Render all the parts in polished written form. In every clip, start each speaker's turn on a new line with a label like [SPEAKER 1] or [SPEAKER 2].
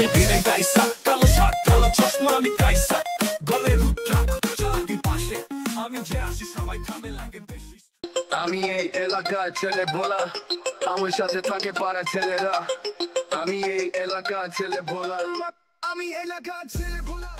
[SPEAKER 1] আমি ভিনে গাইসা, কালো শার্ট কালো চশমা আমি গাইসা, গলে রুদ্রাক্ষ চালাকি পাশে, আমি যে আসি সবাই থামে লাগে বেশি।
[SPEAKER 2] আমি এই এলাকার ছেলে ভোলা, আমার সাথে থাকে পাড়া ছেলেরা। আমি এই এলাকার ছেলে ভোলা, আমি এলাকার ছেলে ভোলা।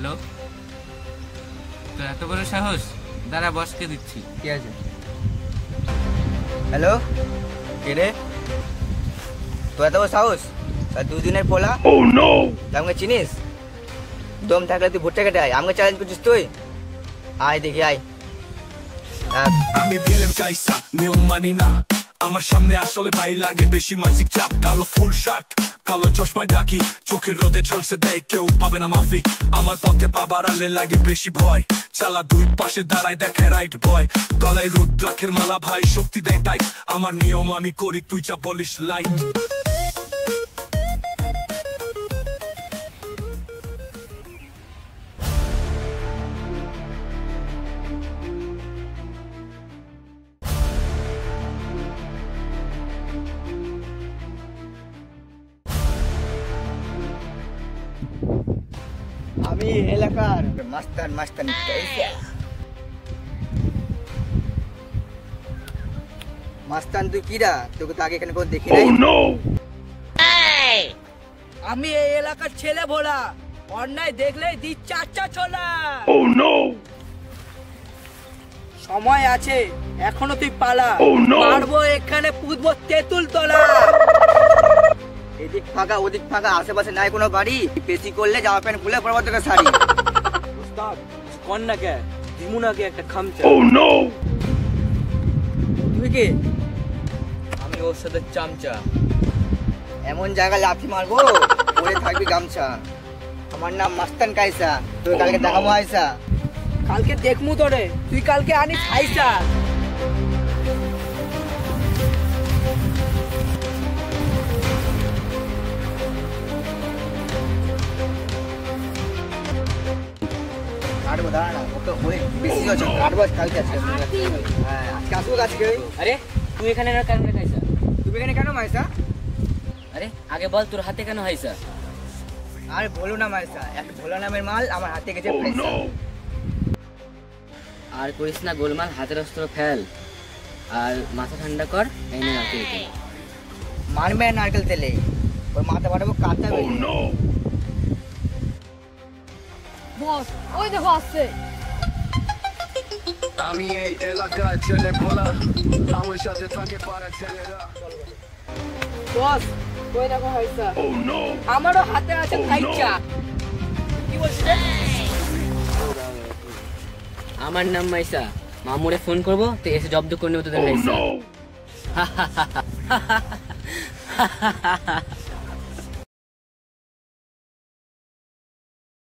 [SPEAKER 3] হ্যালো, তো এত বড় সাহস? দাঁড়া, বসকে দিচ্ছি।
[SPEAKER 4] কি আছে? হ্যালো, কে রে? তো এত বড় সাহস? দুদিনের পোলা। আমাকে চিনিস? দম থাকলে তুই ভুট্টা কেটে আয়। আমাকে চ্যালেঞ্জ করছিস তুই? আয় দেখি, আয়।
[SPEAKER 1] আমি ভিলেন গাইসা, নিয়ম মানি না, আমার সামনে আসলে ভাই লাগে বেশি মানসিক চাপ। কালো ফুল শার্ট কালো চশমায় ডাকি, চোখের রোদে ঝলসে দেয়, কেউ পাবে না মাফি। আমার পথে পা বাড়ালে লাগে বেশি ভয়, চালা দুই পাশে দাঁড়ায় দেখে রাইট বয়। গলায় রুদ্রাক্ষের মালা ভাই শক্তি দেয় টাইট, আমার নিয়ম আমি করি তুই যা বলিস লাইট।
[SPEAKER 4] আমি এলাকার মাস্তান মাস্তান। মাস্তান তুই কিরা? তোকে তো আগে এখানে কোন দেখি নাই।
[SPEAKER 5] আমি এই এলাকার ছেলে ভোলা, অন্যায় দেখলেই দি চাচা ছোলা। সময় আছে এখনো, তুই পালা। পারবো এখানে পুঁতবো তেঁতুল তলা।
[SPEAKER 4] এদিক ফাঁকা ওদিক ফাঁকা, আশেপাশে নাই কোনো বাড়ি। পেশি করলে জামা প্যান্ট খুলে পরবো তোকে শাড়ি।
[SPEAKER 5] উস্তাদ কন্যাকে দিমুনাকে একটা খামচা।
[SPEAKER 4] তুই কি?
[SPEAKER 5] আমি ওর সাথে চামচা।
[SPEAKER 4] এমন জায়গায় লাথি মারবো পরে থাকবি গামছা। আমার নাম মাস্তান কাইসা, তুই কালকে দেখাবো আইসা।
[SPEAKER 5] কালকে দেখমু তোরে, তুই কালকে আনিস আইসা।
[SPEAKER 4] কাটবো, দাঁড়া না, ওকে অনেক বেশি হচ্ছে। কাটবো কালকে, আজকে হ্যাঁ আজকে আসবো আজকে।
[SPEAKER 5] আরে তুই এখানে কেন রেখাইছা?
[SPEAKER 4] তুমি এখানে কেন মাইসা?
[SPEAKER 5] আরে আগে বল তোর হাতে কেন হাইছা?
[SPEAKER 4] আর বলো না মাইসা, একটা ভোলা নামের মাল আমার হাতে গেছে পয়সা।
[SPEAKER 5] আর করিস না গোলমাল, হাতের অস্ত্র ফেল আর মাথা ঠান্ডা কর। এই নে নারকেল তেল।
[SPEAKER 4] মারবে নারকেল তেলে, ওর মাথা ফাটাবো কাঁচা বেলে।
[SPEAKER 6] বস ওই দেখো আসছে।
[SPEAKER 2] আমি এই এলাকার ছেলে ভোলা, আমার সাথে থাকে পাড়া ছেলেরা।
[SPEAKER 5] বস ওই দেখো হাইছা। আমারও হাতে আছে খাইচা। কি বলছিস রে? আমার নাম মাইসা, মামুরে ফোন করবো তো এসে জব্দ করে নেবো তোদের হাইছা।